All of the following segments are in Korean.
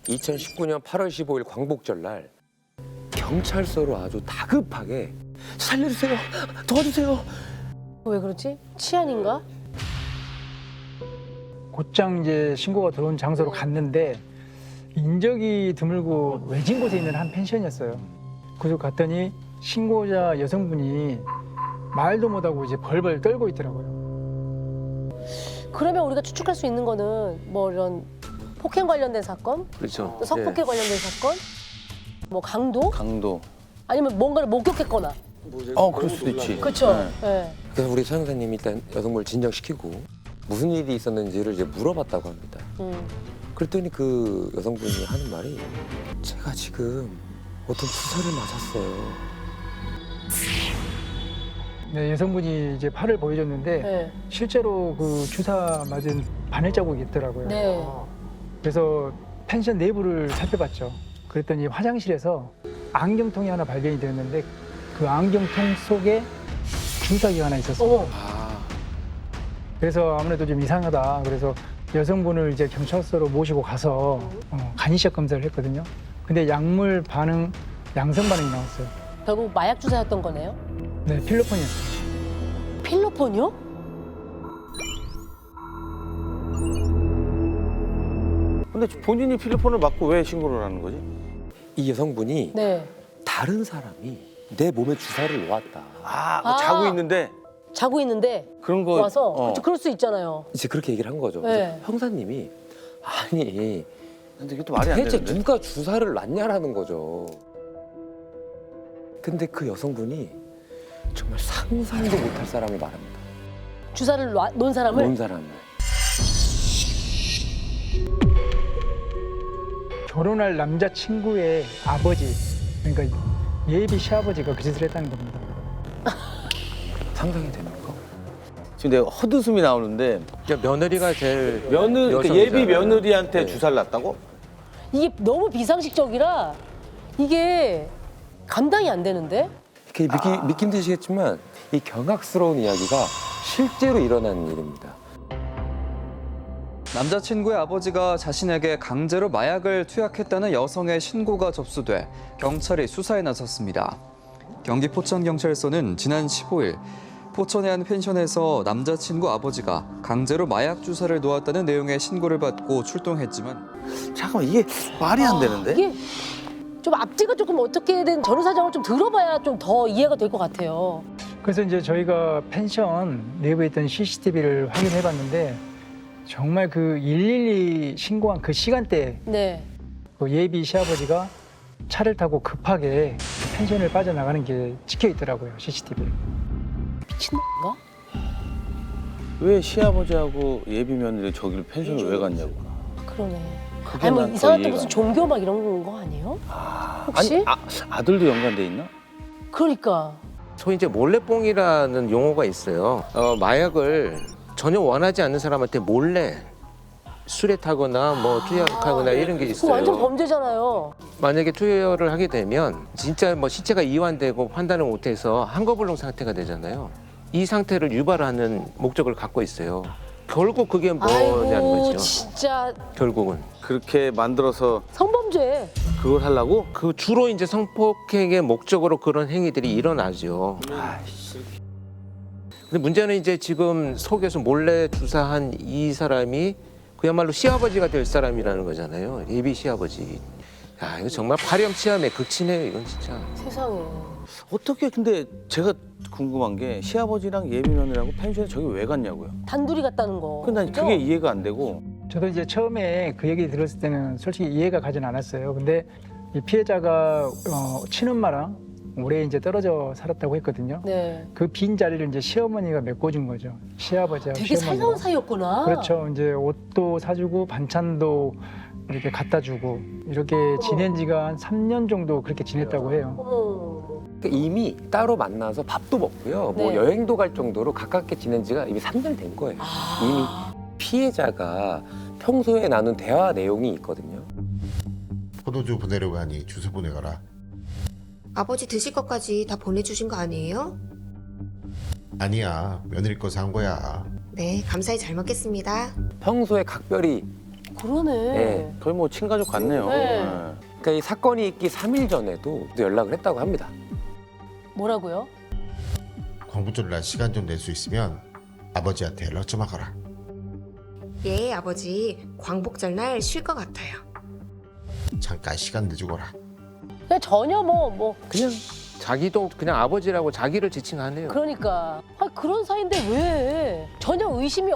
2019년 8월 15일 광복절 날 경찰서로 아주 다급하게 살려주세요, 도와주세요. 왜 그러지? 치안인가? 곧장 이제 신고가 들어온 장소로 갔는데 인적이 드물고 외진 곳에 있는 한 펜션이었어요. 그래서 갔더니 신고자 여성분이 말도 못하고 이제 벌벌 떨고 있더라고요. 그러면 우리가 추측할 수 있는 거는 뭐 이런 폭행 관련된 사건, 그렇죠. 또 성폭행 관련된 사건, 뭐 강도, 강도. 아니면 뭔가를 목격했거나. 그럴 수도 있지. 그렇죠. 네. 네. 그래서 우리 서영사님이 일단 여성분을 진정시키고 무슨 일이 있었는지를 이제 물어봤다고 합니다. 그랬더니 그 여성분이 하는 말이 제가 지금 어떤 주사를 맞았어요. 네, 여성분이 이제 팔을 보여줬는데 네. 실제로 그 주사 맞은 바늘 자국이 있더라고요. 네. 그래서 펜션 내부를 살펴봤죠. 그랬더니 화장실에서 안경통이 하나 발견이 되었는데 그 안경통 속에 주사기가 하나 있었어요. 어머. 그래서 아무래도 좀 이상하다. 그래서 여성분을 이제 경찰서로 모시고 가서 간이식 검사를 했거든요. 근데 약물 반응, 양성 반응이 나왔어요. 결국 마약 주사였던 거네요. 네, 필로폰이었어요. 필로폰이요? 근데 본인이 필로폰을 맞고 왜 신고를 하는 거지? 이 여성분이 네. 다른 사람이 내 몸에 주사를 놓았다. 아. 자고 있는데 자고 있는데 그런 거 와서 그렇죠. 그럴 수 있잖아요. 이제 그렇게 얘기를 한 거죠. 네. 그래서 형사님이 아니 근데 이게 또 말이 안 대체 되는데. 누가 주사를 놨냐라는 거죠. 근데 그 여성분이 정말 상상도 못할 사람을 말합니다. 주사를 놓은 사람을 놓은 사람을. 결혼할 남자친구의 아버지, 그러니까 예비 시아버지가 그 짓을 했다는 겁니다. 상상이 됩니까? 지금 내가 헛웃음이 나오는데 며느리가 제일 그러니까 예비 며느리한테 네. 주사를 놨다고? 이게 너무 비상식적이라 이게 감당이 안 되는데? 이렇게 믿기 힘드시겠지만 이 경악스러운 이야기가 실제로 일어난 일입니다. 남자친구의 아버지가 자신에게 강제로 마약을 투약했다는 여성의 신고가 접수돼 경찰이 수사에 나섰습니다. 경기 포천경찰서는 지난 15일 포천의 한 펜션에서 남자친구 아버지가 강제로 마약 주사를 놓았다는 내용의 신고를 받고 출동했지만 잠깐만 이게 말이 안 되는데? 이게 좀 앞뒤가 조금 어떻게든 전후 사정을 좀 들어봐야 좀 더 이해가 될 것 같아요. 그래서 이제 저희가 펜션 내부에 있던 CCTV를 확인해 봤는데 정말 그 112 신고한 그 시간대에 네. 그 예비 시아버지가 차를 타고 급하게 펜션을 빠져나가는 게 찍혀 있더라고요, CCTV에. 미친놈인가? 왜 시아버지하고 예비 며느리 저기를 펜션을 왜 갔냐고. 그러네. 그게 아니 뭐 난더 이상한 또 이해가 무슨 안 돼. 종교 막 이런 거 아니에요? 혹시? 아니 아들도 연관돼 있나? 그러니까. 소위 이제 몰래뽕이라는 용어가 있어요. 마약을 전혀 원하지 않는 사람한테 몰래 수뢰타거나 뭐 투약하거나 이런 게 그거 있어요. 완전 범죄잖아요. 만약에 투여를 하게 되면 진짜 뭐 시체가 이완되고 판단을 못해서 한거불능 상태가 되잖아요. 이 상태를 유발하는 목적을 갖고 있어요. 결국 그게 뭐냐는 아이고 거죠. 진짜 결국은 그렇게 만들어서 성범죄. 그걸 하려고? 그 주로 이제 성폭행의 목적으로 그런 행위들이 일어나죠. 근데 문제는 이제 지금 속에서 몰래 주사한 이 사람이 그야말로 시아버지가 될 사람이라는 거잖아요. 예비 시아버지. 야, 이거 정말 파렴치함의 극치네요, 이건 진짜. 세상에. 어떻게 근데 제가 궁금한 게 시아버지랑 예비 며느리하고 펜션에 저기 왜 갔냐고요. 단둘이 갔다는 거. 근데 난 그죠? 그게 이해가 안 되고 저도 이제 처음에 그 얘기 들었을 때는 솔직히 이해가 가진 않았어요. 근데 이 피해자가 친엄마랑 오래 이제 떨어져 살았다고 했거든요. 네. 그 빈 자리를 이제 시어머니가 메꿔준 거죠. 시아버지하고 되게 시어머니가. 살가운 사이였구나. 그렇죠. 이제 옷도 사주고 반찬도 이렇게 갖다 주고 이렇게 지낸 지가 한 3년 정도 그렇게 지냈다고 해요. 어머. 그러니까 이미 따로 만나서 밥도 먹고요. 뭐 네. 여행도 갈 정도로 가깝게 지낸 지가 이미 3년이 된 거예요. 이미 피해자가 평소에 나눈 대화 내용이 있거든요. 포도주 보내려고 하니 주소 보내가라. 아버지 드실 것까지 다 보내주신 거 아니에요? 아니야, 며느리 거 산 거야. 네, 감사히 잘 먹겠습니다. 평소에 각별히 그러네. 네. 거의 뭐 친가족 같네요. 네. 그러니까 이 사건이 있기 3일 전에도 또 연락을 했다고 합니다. 뭐라고요? 광복절날 시간 좀 낼 수 있으면 아버지한테 연락 좀 하거라. 예, 아버지. 광복절날 쉴 것 같아요. 잠깐 시간 내주거라. 그냥 전혀 뭐 그냥 자기도 그냥 아버지라고 자기를 지칭하네요. 그러니까 그런 사이인데 왜 전혀 의심을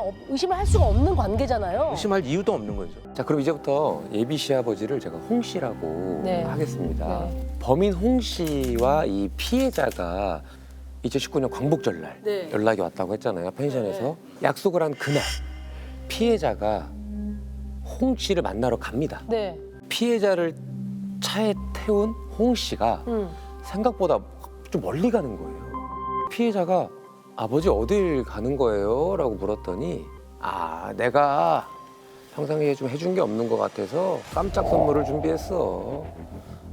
할 수가 없는 관계잖아요. 의심할 이유도 없는 거죠. 자, 그럼 이제부터 예비 시아버지를 제가 홍 씨라고 네. 하겠습니다. 네. 범인 홍 씨와 이 피해자가 2019년 광복절날 네. 연락이 왔다고 했잖아요. 펜션에서 약속을 한 그날 피해자가 홍 씨를 만나러 갑니다. 네. 피해자를 차에 태운 홍 씨가 생각보다 좀 멀리 가는 거예요. 피해자가 아버지 어딜 가는 거예요? 라고 물었더니 내가 평상시에 좀 해준 게 없는 것 같아서 깜짝 선물을 준비했어.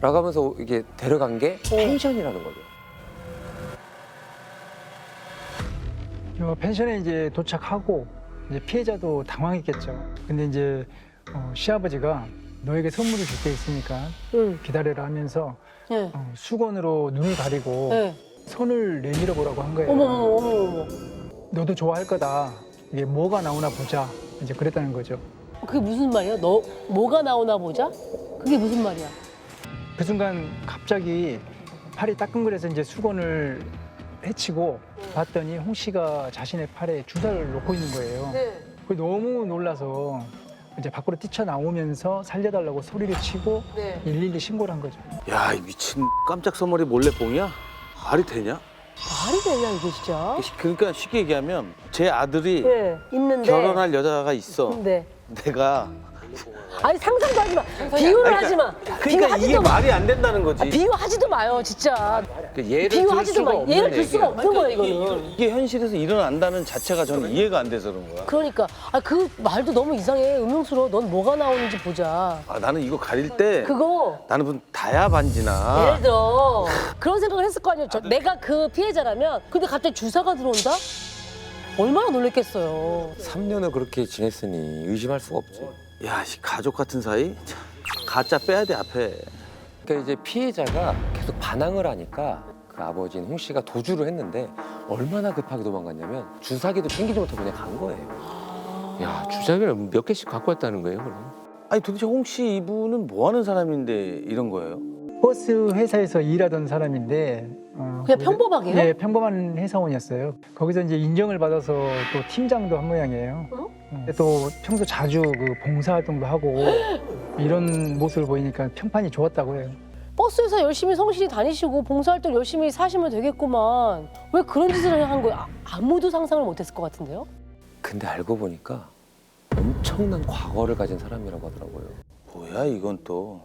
라고 하면서 이게 데려간 게 펜션이라는 거죠. 펜션에 이제 도착하고 이제 피해자도 당황했겠죠. 근데 이제 시아버지가 너에게 선물을 줄 게 있으니까 기다려라 하면서 네. 수건으로 눈을 가리고 네. 손을 내밀어 보라고 한 거예요. 어머. 너도 좋아할 거다. 이게 뭐가 나오나 보자. 이제 그랬다는 거죠. 그게 무슨 말이야? 너 뭐가 나오나 보자? 그게 무슨 말이야? 그 순간 갑자기 팔이 따끔거려서 이제 수건을 헤치고 봤더니 홍 씨가 자신의 팔에 주사를 놓고 있는 거예요. 그 너무 놀라서 이제 밖으로 뛰쳐나오면서 살려달라고 소리를 치고 네. 112 신고를 한 거죠. 야, 이 미친 깜짝 선물이 몰래 뽕이야? 말이 되냐? 말이 되냐 이게 진짜? 그러니까 쉽게 얘기하면 제 아들이 네. 있는데. 결혼할 여자가 있어. 네. 내가 아니 상상도 하지 마. 비유를 하지 마. 그러니까 비유하지도 이게 마. 말이 안 된다는 거지. 비유하지도 마요 진짜. 예를 들 비유하지도 수가 마. 없는 예를 들 수가 얘기야. 없는 거야 이거는. 이게 현실에서 일어난다는 자체가 저는 이해가 안 돼서 그런 거야. 그러니까 그 말도 너무 이상해. 음흉스러워. 넌 뭐가 나오는지 보자. 나는 이거 가릴 때 그거 나는 무슨 다야 반지나 예를 들어 그런 생각을 했을 거 아니에요. 내가 그 피해자라면 근데 갑자기 주사가 들어온다? 얼마나 놀랬겠어요. 3년을 그렇게 지냈으니 의심할 수가 없지. 야, 이 가족 같은 사이? 참, 가짜 빼야 돼 앞에. 그러니까 이제 피해자가 계속 반항을 하니까 그 아버지인 홍 씨가 도주를 했는데 얼마나 급하게 도망갔냐면 주사기도 챙기지 못하고 그냥 간 거예요. 야, 주사기를 몇 개씩 갖고 왔다는 거예요, 그럼? 아니 도대체 홍 씨 이분은 뭐 하는 사람인데 이런 거예요? 버스 회사에서 일하던 사람인데 그냥 평범하게요? 네, 평범한 회사원이었어요. 거기서 이제 인정을 받아서 또 팀장도 한 모양이에요. 또 평소 자주 그 봉사활동도 하고 이런 모습을 보이니까 평판이 좋았다고 해요. 버스에서 열심히 성실히 다니시고 봉사활동 열심히 사시면 되겠구만. 왜 그런 짓을 한 거예요? 아무도 상상을 못했을 것 같은데요? 근데 알고 보니까 엄청난 과거를 가진 사람이라고 하더라고요. 뭐야 이건 또.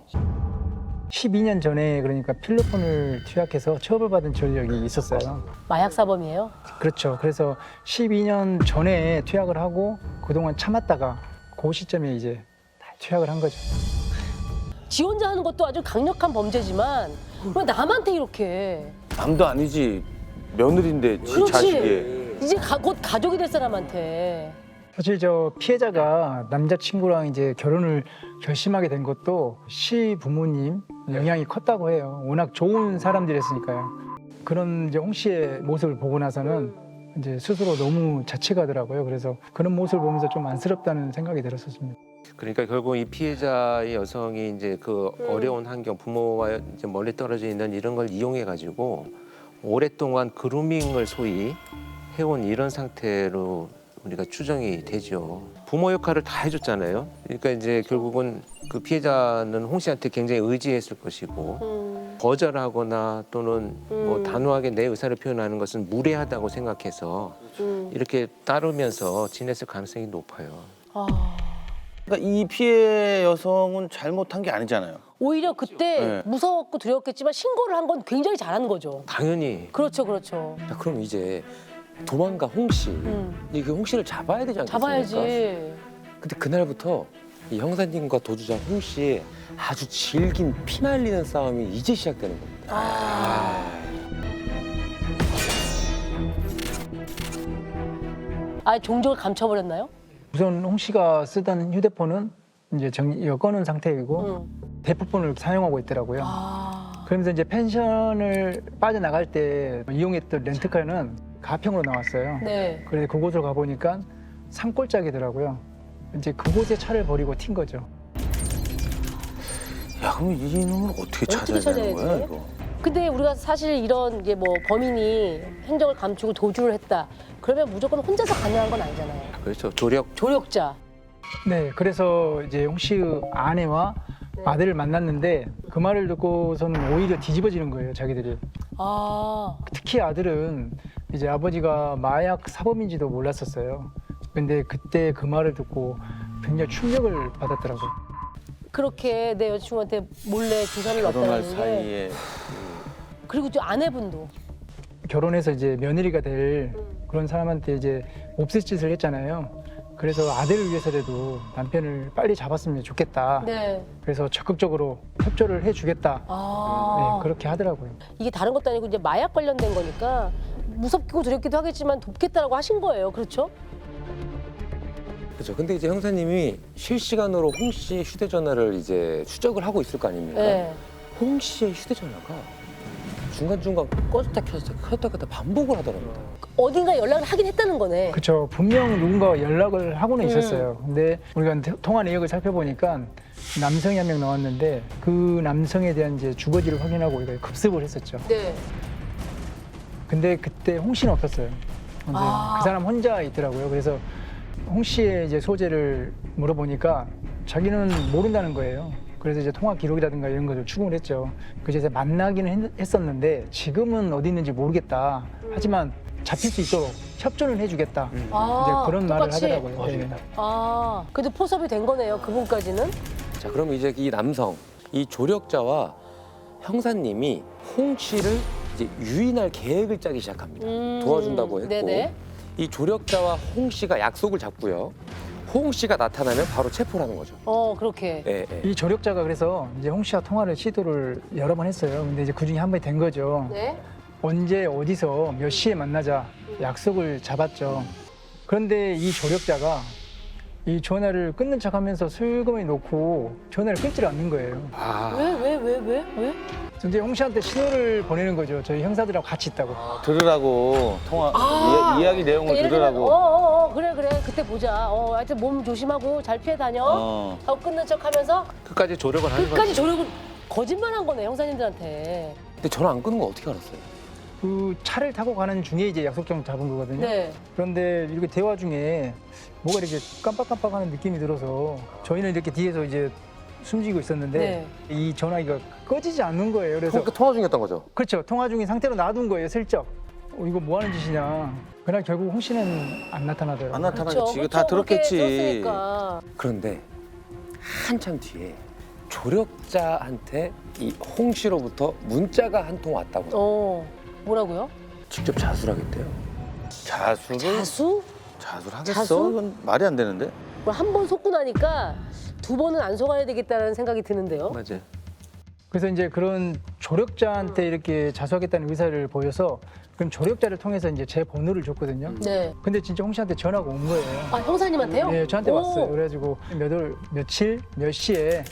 12년 전에 그러니까 필로폰을 투약해서 처벌받은 전력이 있었어요. 마약 사범이에요? 그렇죠. 그래서 12년 전에 투약을 하고 그동안 참았다가 그 시점에 이제 투약을 한 거죠. 지 혼자 하는 것도 아주 강력한 범죄지만 왜 남한테 이렇게. 남도 아니지 며느리인데 지 그렇지. 자식이. 이제 곧 가족이 될 사람한테. 사실 저 피해자가 남자친구랑 이제 결혼을 결심하게 된 것도 시 부모님 영향이 컸다고 해요. 워낙 좋은 사람들이었으니까요. 그런 이제 홍 씨의 모습을 보고 나서는 이제 스스로 너무 자책하더라고요. 그래서 그런 모습을 보면서 좀 안쓰럽다는 생각이 들었었습니다. 그러니까 결국 이 피해자의 여성이 이제 그 어려운 환경, 부모와 이제 멀리 떨어져 있는 이런 걸 이용해 가지고 오랫동안 그루밍을 소위 해온 이런 상태로 우리가 추정이 되죠. 부모 역할을 다 해줬잖아요. 그러니까 이제 결국은 그 피해자는 홍 씨한테 굉장히 의지했을 것이고 거절하거나 또는 뭐 단호하게 내 의사를 표현하는 것은 무례하다고 생각해서 이렇게 따르면서 지냈을 가능성이 높아요. 그러니까 이 피해 여성은 잘못한 게 아니잖아요. 오히려 그때 네. 무서웠고 두려웠겠지만 신고를 한 건 굉장히 잘한 거죠. 당연히. 그렇죠, 그렇죠. 자, 그럼 이제 도망가 홍 씨. 이게 홍 씨를 잡아야 되지 않겠습니까? 잡아야지. 근데 그날부터 이 형사님과 도주자 홍 씨의 아주 질긴 피말리는 싸움이 이제 시작되는 겁니다. 종족을 감춰버렸나요? 우선 홍 씨가 쓰던 휴대폰은 이제 꺼놓은 상태이고 응. 대포폰을 사용하고 있더라고요. 아. 그러면서 이제 펜션을 빠져나갈 때 이용했던 렌트카는 가평으로 나왔어요. 네. 그래서 그곳으로 가보니까 산골짜기더라고요. 이제 그곳에 차를 버리고 튄 거죠. 야, 그럼 이놈을 어떻게 어떻게 찾아야 되는 거야, 찾아야지? 이거? 근데 우리가 사실 이런 이제 뭐 범인이 행적을 감추고 도주를 했다. 그러면 무조건 혼자서 가능한 건 아니잖아요. 그렇죠. 조력. 조력자. 네, 그래서 이제 홍 씨의 아내와 아들을 만났는데 그 말을 듣고서는 오히려 뒤집어지는 거예요, 자기들이. 아. 특히 아들은 이제 아버지가 마약 사범인지도 몰랐었어요. 근데 그때 그 말을 듣고 굉장히 충격을 받았더라고요. 그렇게 내 여자친구한테 몰래 주사를 결혼할 넣었다는 게. 사이에 그리고 또 아내분도. 결혼해서 이제 며느리가 될 그런 사람한테 이제 몹쓸 짓을 했잖아요. 그래서 아들을 위해서라도 남편을 빨리 잡았으면 좋겠다. 네. 그래서 적극적으로 협조를 해주겠다. 아. 네, 그렇게 하더라고요. 이게 다른 것도 아니고 이제 마약 관련된 거니까 무섭고 두렵기도 하겠지만 돕겠다라고 하신 거예요. 그렇죠? 그렇죠. 근데 이제 형사님이 실시간으로 홍 씨의 휴대전화를 이제 추적을 하고 있을 거 아닙니까? 네. 홍 씨의 휴대전화가 중간중간 꺼졌다 켰다 반복을 하더랍니다. 어딘가 연락을 하긴 했다는 거네. 그렇죠. 분명 누군가 연락을 하고는 있었어요. 근데 우리가 통화 내역을 살펴보니까 남성이 한 명 나왔는데 그 남성에 대한 이제 주거지를 확인하고 우리가 급습을 했었죠. 네. 근데 그때 홍 씨는 없었어요. 근데 아. 그 사람 혼자 있더라고요. 그래서 홍 씨의 이제 소재를 물어보니까 자기는 모른다는 거예요. 그래서 이제 통화 기록이라든가 이런 것을 추궁을 했죠. 그래서 만나기는 했었는데 지금은 어디 있는지 모르겠다. 하지만 잡힐 수 있도록 협조는 해주겠다. 아, 이제 그런 말을 똑같이? 하더라고요. 네. 아, 그래도 포섭이 된 거네요. 그분까지는. 자, 그럼 이제 이 남성, 이 조력자와 형사님이 홍 씨를 이제 유인할 계획을 짜기 시작합니다. 도와준다고 했고 네네. 이 조력자와 홍 씨가 약속을 잡고요. 홍 씨가 나타나면 바로 체포를 하는 거죠. 그렇게. 예, 예. 이 조력자가 그래서 이제 홍 씨와 통화를 시도를 여러 번 했어요. 근데 이제 그 중에 한 번이 된 거죠. 네. 언제 어디서 몇 시에 만나자 약속을 잡았죠. 그런데 이 조력자가 이 전화를 끊는 척하면서 슬그머니 놓고 전화를 끊지를 않는 거예요. 아, 왜? 이제 홍 씨한테 신호를 보내는 거죠. 저희 형사들하고 같이 있다고. 들으라고 통화 이야기 내용을 예를 들면, 들으라고. 그래. 그때 보자. 하여튼 몸 조심하고 잘 피해 다녀. 하고 끊는 척 하면서 끝까지 조력을 하는 거죠. 끝까지 조력을 거짓말한 거네, 형사님들한테. 근데 전화 안 끊는 거 어떻게 알았어요? 그 차를 타고 가는 중에 이제 약속장 잡은 거거든요. 네. 그런데 이렇게 대화 중에 뭐가 이렇게 깜빡깜빡하는 느낌이 들어서 저희는 이렇게 뒤에서 이제 숨지고 있었는데 네. 이 전화기가 꺼지지 않는 거예요. 그래서 그러니까 통화 중이었던 거죠. 그렇죠. 통화 중인 상태로 놔둔 거예요. 슬쩍. 이거 뭐 하는 짓이냐. 그날 결국 홍 씨는 안 나타나더라고요. 안 나타나겠지. 그렇죠. 이거 다 그렇게 들었겠지. 들었으니까. 그런데 한참 뒤에 조력자한테 이 홍 씨로부터 문자가 한 통 왔다고. 뭐라고요? 직접 자수를 하겠대요. 자수를 자수? 자수를 하겠어? 자수? 이건 말이 안 되는데. 한 번 속고 나니까 두 번은 안 속아야 되겠다는 생각이 드는데요. 맞아요. 그래서 이제 그런 조력자한테 이렇게 자수하겠다는 의사를 보여서 그럼 조력자를 통해서 이제 제 번호를 줬거든요. 네. 근데 진짜 홍 씨한테 전화가 온 거예요. 아, 형사님한테요? 네, 저한테 오. 왔어요. 그래가지고 며칠 몇 시에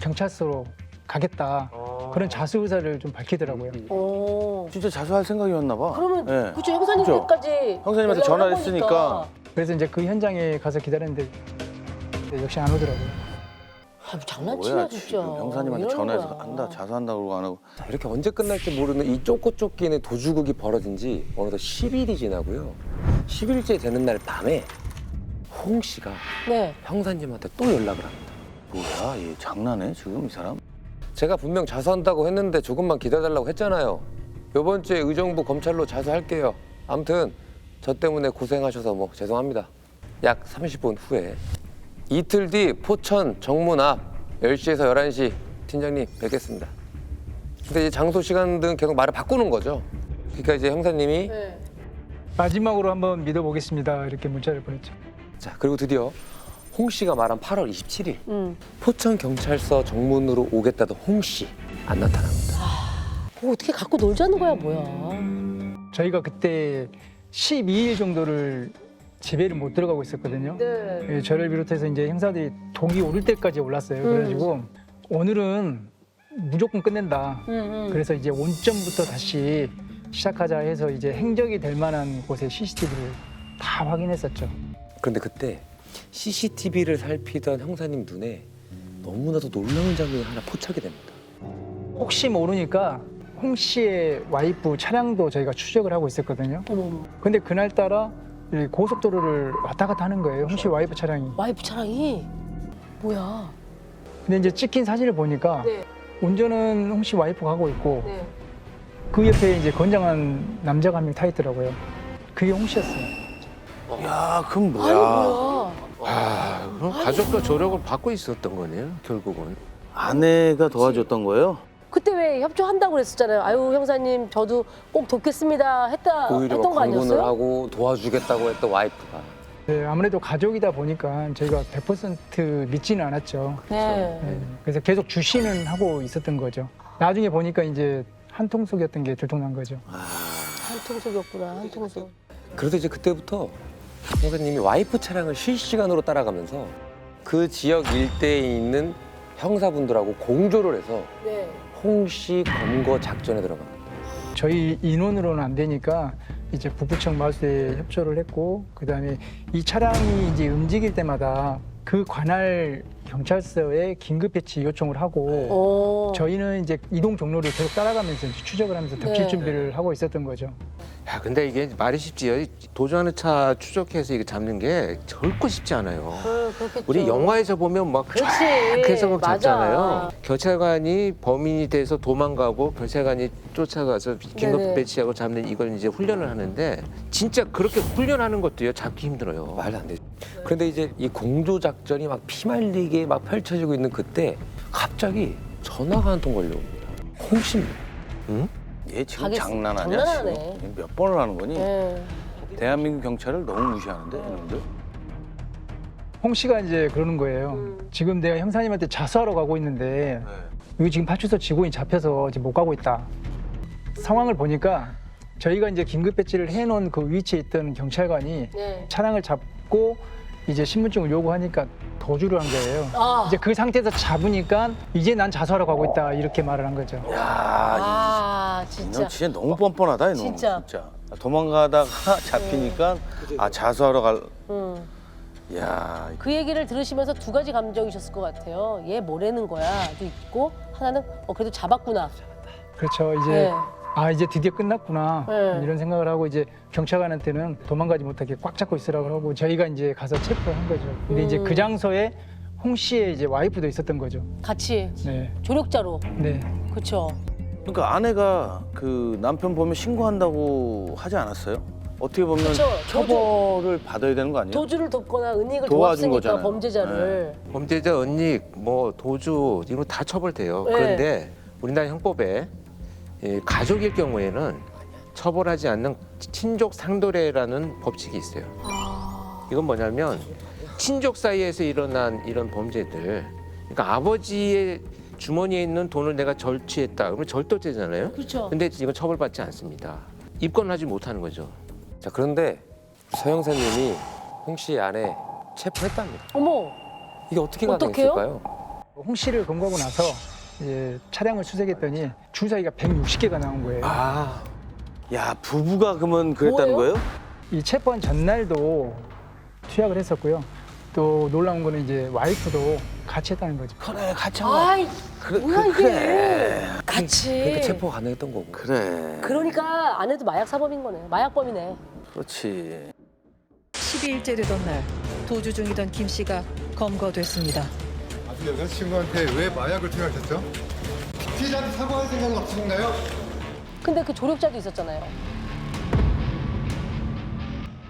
경찰서로 가겠다. 그런 자수 의사를 좀 밝히더라고요. 오. 진짜 자수할 생각이었나 봐. 그러면 예. 그쵸, 형사님께까지 형사님한테 연락을 전화를 한 했으니까. 거니까. 그래서 이제 그 현장에 가서 기다렸는데 역시 안 오더라고요. 아, 장난치나 뭐야 진짜. 지금 형사님한테 이러는 전화해서 거야. 한다 자수한다고 그러고 안 하고. 자, 이렇게 언제 끝날지 모르는 이 쫓고 쫓기는 도주극이 벌어진 지 어느덧 10일이 지나고요. 10일째 되는 날 밤에 홍 씨가 네. 형사님한테 또 연락을 합니다. 뭐야 얘 장난해 지금 이 사람? 제가 분명 자수한다고 했는데 조금만 기다려달라고 했잖아요. 이번 주에 의정부 검찰로 자수할게요. 아무튼 저 때문에 고생하셔서 뭐 죄송합니다. 약 30분 후에 이틀 뒤 포천 정문 앞 10시에서 11시 팀장님 뵙겠습니다. 근데 이제 장소 시간 등 계속 말을 바꾸는 거죠. 그러니까 이제 형사님이 네. 마지막으로 한번 믿어보겠습니다. 이렇게 문자를 보냈죠. 자, 그리고 드디어 홍 씨가 말한 8월 27일 포천 경찰서 정문으로 오겠다던 홍 씨 안 나타납니다. 어떻게 갖고 놀자는 거야, 뭐야. 저희가 그때 12일 정도를 집에를 못 들어가고 있었거든요. 네. 예, 저를 비롯해서 이제 형사들이 독이 오를 때까지 올랐어요. 그래가지고 오늘은 무조건 끝낸다. 그래서 이제 원점부터 다시 시작하자 해서 이제 행적이 될 만한 곳에 CCTV를 다 확인했었죠. 그런데 그때 CCTV를 살피던 형사님 눈에 너무나도 놀라운 장면이 하나 포착이 됩니다. 혹시 모르니까 홍 씨의 와이프 차량도 저희가 추적을 하고 있었거든요. 어머, 근데 그날따라 이 고속도로를 왔다 갔다 하는 거예요. 홍 씨 와이프 차량이. 와이프 차량이 뭐야? 근데 이제 찍힌 사진을 보니까 네. 운전은 홍 씨 와이프가 하고 있고 네. 그 옆에 이제 건장한 남자가 한 명 타 있더라고요. 그게 홍 씨였어요. 야, 그럼 아니 뭐야? 뭐야? 아, 그럼 가족도 조력을 받고 있었던 거네요, 결국은. 아내가 도와줬던 거예요? 그때 왜 협조한다고 그랬었잖아요. 아유 형사님 저도 꼭 돕겠습니다 오히려 했던 막 거 강군을 아니었어요? 하고 도와주겠다고 했던 와이프가. 네, 아무래도 가족이다 보니까 저희가 100% 믿지는 않았죠. 네. 네, 그래서 계속 주시는 하고 있었던 거죠. 나중에 보니까 이제 한통속이었던 게 들통난 거죠. 한통속이었구나 한통속. 그래서 이제 그때부터 형사님이 와이프 차량을 실시간으로 따라가면서 그 지역 일대에 있는 형사분들하고 공조를 해서 네. 홍 씨 검거 작전에 들어갑니다. 저희 인원으로는 안 되니까 이제 북부청 마수에 협조를 했고 그다음에 이 차량이 이제 움직일 때마다 그 관할 경찰서에 긴급 배치 요청을 하고 오. 저희는 이제 이동 경로를 계속 따라가면서 이제 추적을 하면서 덮칠 네. 준비를 하고 있었던 거죠. 야, 근데 이게 말이 쉽지요. 도주하는 차 추적해서 이게 잡는 게 결코 쉽지 않아요. 그렇겠죠. 우리 영화에서 보면 막 그렇지. 쫙 해서 막 맞아. 잡잖아요. 경찰관이 범인이 돼서 도망가고 경찰관이 쫓아가서 긴급 네네. 배치하고 잡는 이걸 이제 훈련을 하는데 진짜 그렇게 훈련하는 것도요 잡기 힘들어요. 말도 안 되죠. 그런데 이제 이 공조 작전이 막 피말리게 막 펼쳐지고 있는 그때 갑자기 전화가 한 통 걸려옵니다. 홍 씨입니다. 응? 얘 지금 가겠어. 장난하냐? 장난하네. 지금? 몇 번을 하는 거니? 네. 대한민국 경찰을 너무 무시하는데, 이놈들? 홍 씨가 이제 그러는 거예요. 지금 내가 형사님한테 자수하러 가고 있는데 여기 지금 파출소 직원이 잡혀서 지금 못 가고 있다. 상황을 보니까 저희가 이제 긴급 배치를 해놓은 그 위치에 있던 경찰관이 네. 차량을 잡고 이제 신분증을 요구하니까 도주를 한 거예요. 아. 이제 그 상태에서 잡으니까 이제 난 자수하러 가고 있다 이렇게 말을 한 거죠. 야, 아 이놈 진짜. 진짜 너무 뻔뻔하다, 이놈. 진짜. 도망가다가 잡히니까, 아, 자수하러 갈. 응. 야, 그 얘기를 들으시면서 두 가지 감정이셨을 것 같아요. 얘 뭐라는 거야도 있고 하나는 그래도 잡았구나. 그렇죠. 이제 네. 아 이제 드디어 끝났구나 네. 이런 생각을 하고 이제 경찰관한테는 도망가지 못하게 꽉 잡고 있으라고 하고 저희가 이제 가서 체포를 한 거죠. 근데 이제 그 장소에 홍 씨의 이제 와이프도 있었던 거죠. 같이 네, 조력자로. 네. 그렇죠. 그러니까 아내가 그 남편 보면 신고한다고 하지 않았어요? 어떻게 보면 그쵸. 처벌을 받아야 되는 거 아니에요? 도주를 돕거나 은닉을 도와준 도왔으니까 거잖아요. 범죄자를. 범죄자 은닉, 뭐 도주 이런 거 다 처벌돼요. 네. 그런데 우리나라 형법에 이 가족일 경우에는 처벌하지 않는 친족 상도례라는 법칙이 있어요. 이건 뭐냐면 친족 사이에서 일어난 이런 범죄들, 그러니까 아버지의 주머니에 있는 돈을 내가 절취했다, 그러면 절도죄잖아요. 그렇죠. 근데 이건 처벌받지 않습니다. 입건하지 못하는 거죠. 자, 그런데 서 형사님이 홍 씨의 아내 체포했답니다. 어머. 이게 어떻게 어떡해요? 가능했을까요? 홍 씨를 검거하고 나서 이제 차량을 수색했더니 주사위가 160개가 나온 거예요. 아, 야, 부부가 그러면 그랬다는 뭐예요? 거예요? 이 체포한 전날도 투약을 했었고요. 또 놀라운 거는 이제 와이프도 같이 했다는 거죠. 그래, 같이 한 거야. 아이 그래, 뭐야 이게. 그래. 같이. 그러니까 체포 가능했던 거고. 그래. 그러니까 아내도 마약 사범인 거네. 마약범이네. 그렇지. 12일째 되던 날 도주 중이던 김 씨가 검거됐습니다. 아직 여자친구한테 왜 마약을 투약했죠? 피해자한테 사과할 생각은 없으신가요? 근데 그 조력자도 있었잖아요.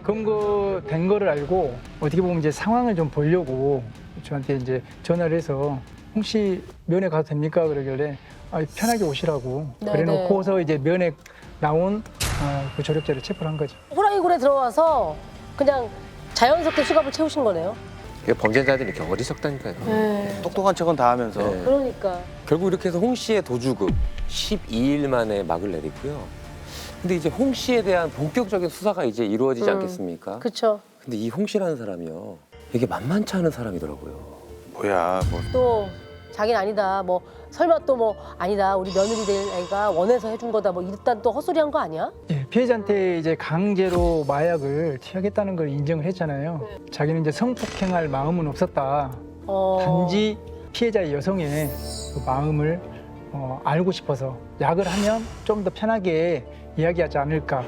검거된 거를 알고 어떻게 보면 이제 상황을 좀 보려고 저한테 이제 전화를 해서 홍 씨 면회 가도 됩니까? 그러길래 아, 편하게 오시라고 네네. 그래놓고서 이제 면회 나온 그 조력자를 체포를 한 거죠. 호랑이굴에 들어와서 그냥 자연스럽게 수갑을 채우신 거네요. 이게 범죄자들이 이렇게 어리석다니까요. 네. 똑똑한 척은 다 하면서. 네. 그러니까. 결국 이렇게 해서 홍 씨의 도주급 12일 만에 막을 내리고요. 근데 이제 홍 씨에 대한 본격적인 수사가 이제 이루어지지 않겠습니까? 그렇죠. 근데 이 홍 씨라는 사람이요. 이게 만만치 않은 사람이더라고요. 뭐야 뭐. 또 자기는 아니다. 뭐 설마 또 뭐 아니다. 우리 며느리 될 애가 원해서 해준 거다. 뭐 일단 또 헛소리한 거 아니야? 예, 피해자한테 이제 강제로 마약을 투약했다는 걸 인정을 했잖아요. 자기는 이제 성폭행할 마음은 없었다. 단지 피해자의 여성의 그 마음을 알고 싶어서 약을 하면 좀 더 편하게 이야기하지 않을까.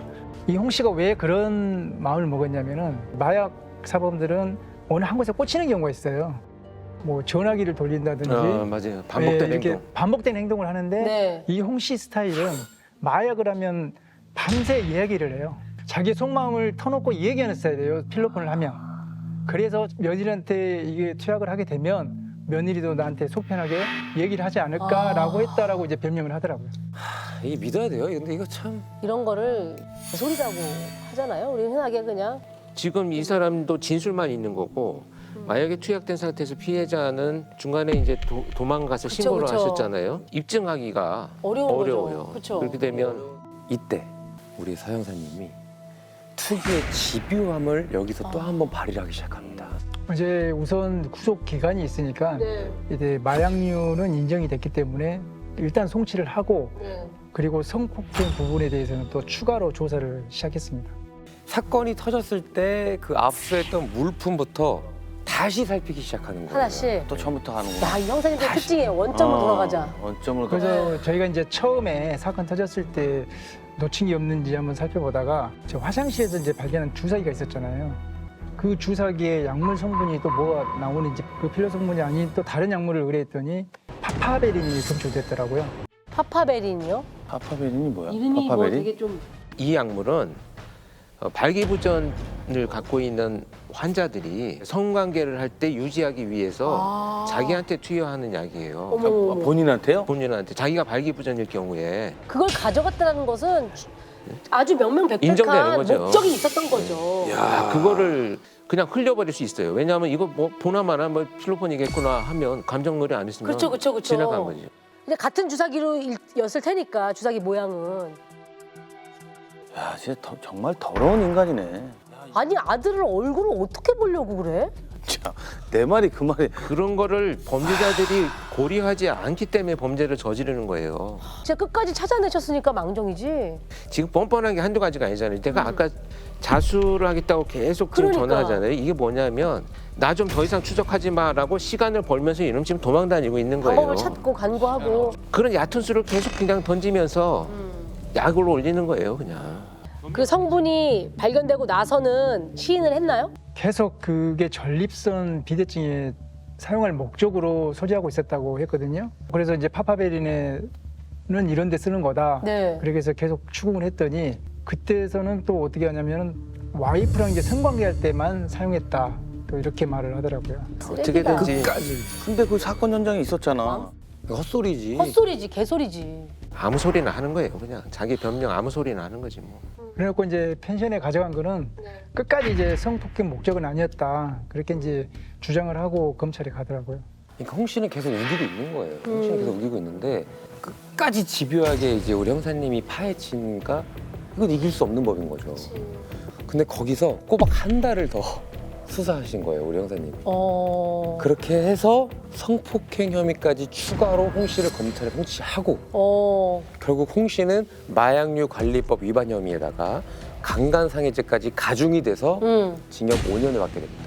이 홍 씨가 왜 그런 마음을 먹었냐면은 마약 사범들은 어느 한 곳에 꽂히는 경우가 있어요. 뭐 전화기를 돌린다든지 맞아요. 반복된 이렇게 행동. 반복된 행동을 하는데 네. 이 홍 씨 스타일은 마약을 하면 밤새 이야기를 해요. 자기 속마음을 터놓고 얘기하는 스타일이에요. 필로폰을 하면. 그래서 며느리한테 이게 투약을 하게 되면 며느리도 나한테 속편하게 얘기를 하지 않을까라고 했다라고 이제 변명을 하더라고요. 이게 믿어야 돼요. 근데 이거 참. 이런 거를 소리라고 하잖아요. 우리 흔하게 그냥. 지금 이 사람도 진술만 있는 거고 마약에 투약된 상태에서 피해자는 중간에 이제 도망가서 그쵸, 신고를 그쵸. 하셨잖아요. 입증하기가 어려운 어려워요. 거죠. 그쵸. 그렇게 되면 이때 우리 서 형사님이 특유의 집요함을 여기서 또 한 번 발휘를 하기 시작합니다. 이제 우선 구속 기간이 있으니까 네. 이제 마약류는 인정이 됐기 때문에 일단 송치를 하고 네. 그리고 성폭행 부분에 대해서는 또 추가로 조사를 시작했습니다. 사건이 터졌을 때 그 압수했던 물품부터 다시 살피기 시작하는 거예요. 하나씩. 또 처음부터 하는구나. 야, 이 형사님들 특징이에요. 원점으로 돌아가자. 원점으로 그래서 저희가 이제 처음에 사건 터졌을 때 놓친 게 없는지 한번 살펴보다가 저 화장실에서 이제 발견한 주사기가 있었잖아요. 그 주사기에 약물 성분이 또 뭐가 나오는지 그 필러 성분이 아닌 또 다른 약물을 의뢰했더니 파파베린이 검출됐더라고요. 파파베린이요? 파파베린이 뭐야? 이름이 뭐 파파베린? 되게 좀 이 약물은 발기부전을 갖고 있는 환자들이 성관계를 할 때 유지하기 위해서 자기한테 투여하는 약이에요. 어머, 어머. 본인한테요? 본인한테 자기가 발기부전일 경우에 그걸 가져갔다는 것은 아주 인정되는 명명백백한 거죠. 목적이 있었던 거죠. 그거를 그냥 흘려버릴 수 있어요. 왜냐하면 이거 뭐 보나마나 뭐 필로폰이겠구나 하면 감정놀이 안 했으면 그쵸, 그쵸, 그쵸. 지나간 거죠. 근데 같은 주사기로였을 테니까 주사기 모양은. 야, 진짜 정말 더러운 인간이네. 아니 아들을 얼굴을 어떻게 보려고 그래? 자, 내 말이 그 말이. 그런 거를 범죄자들이 고려하지 않기 때문에 범죄를 저지르는 거예요. 진짜 끝까지 찾아내셨으니까 망정이지. 지금 뻔뻔한 게 한두 가지가 아니잖아요. 내가 아까 자수를 하겠다고 계속 지금 그러니까. 전화하잖아요. 이게 뭐냐면 나 좀 더 이상 추적하지 마라고 시간을 벌면서 이놈 지금 도망 다니고 있는 거예요. 방법을 찾고 간구하고. 그런 얕은 수를 계속 그냥 던지면서 약을 올리는 거예요, 그냥. 그 성분이 발견되고 나서는 시인을 했나요? 계속 그게 전립선 비대증에 사용할 목적으로 소지하고 있었다고 했거든요. 그래서 이제 파파베린은 이런 데 쓰는 거다. 네. 그래서 계속 추궁을 했더니 그때서는 또 어떻게 하냐면은 와이프랑 이제 성관계할 때만 사용했다. 또 이렇게 말을 하더라고요. 어떻게든지 근데 그 사건 현장에 있었잖아. 헛소리지. 헛소리지, 개소리지. 아무 소리나 하는 거예요, 그냥. 자기 변명 아무 소리나 하는 거지 뭐. 그래갖고 이제 펜션에 가져간 거는 끝까지 이제 성폭행 목적은 아니었다. 그렇게 이제 주장을 하고 검찰에 가더라고요. 그러니까 홍 씨는 계속 우기고 있는 거예요. 홍 씨는 계속 우기고 있는데 끝까지 집요하게 이제 우리 형사님이 파헤치니까 이건 이길 수 없는 법인 거죠. 근데 거기서 꼬박 한 달을 더 수사하신 거예요, 우리 형사님이. 그렇게 해서 성폭행 혐의까지 추가로 홍 씨를 검찰에 송치하고 결국 홍 씨는 마약류 관리법 위반 혐의에다가 강간상해죄까지 가중이 돼서 징역 5년을 받게 됩니다.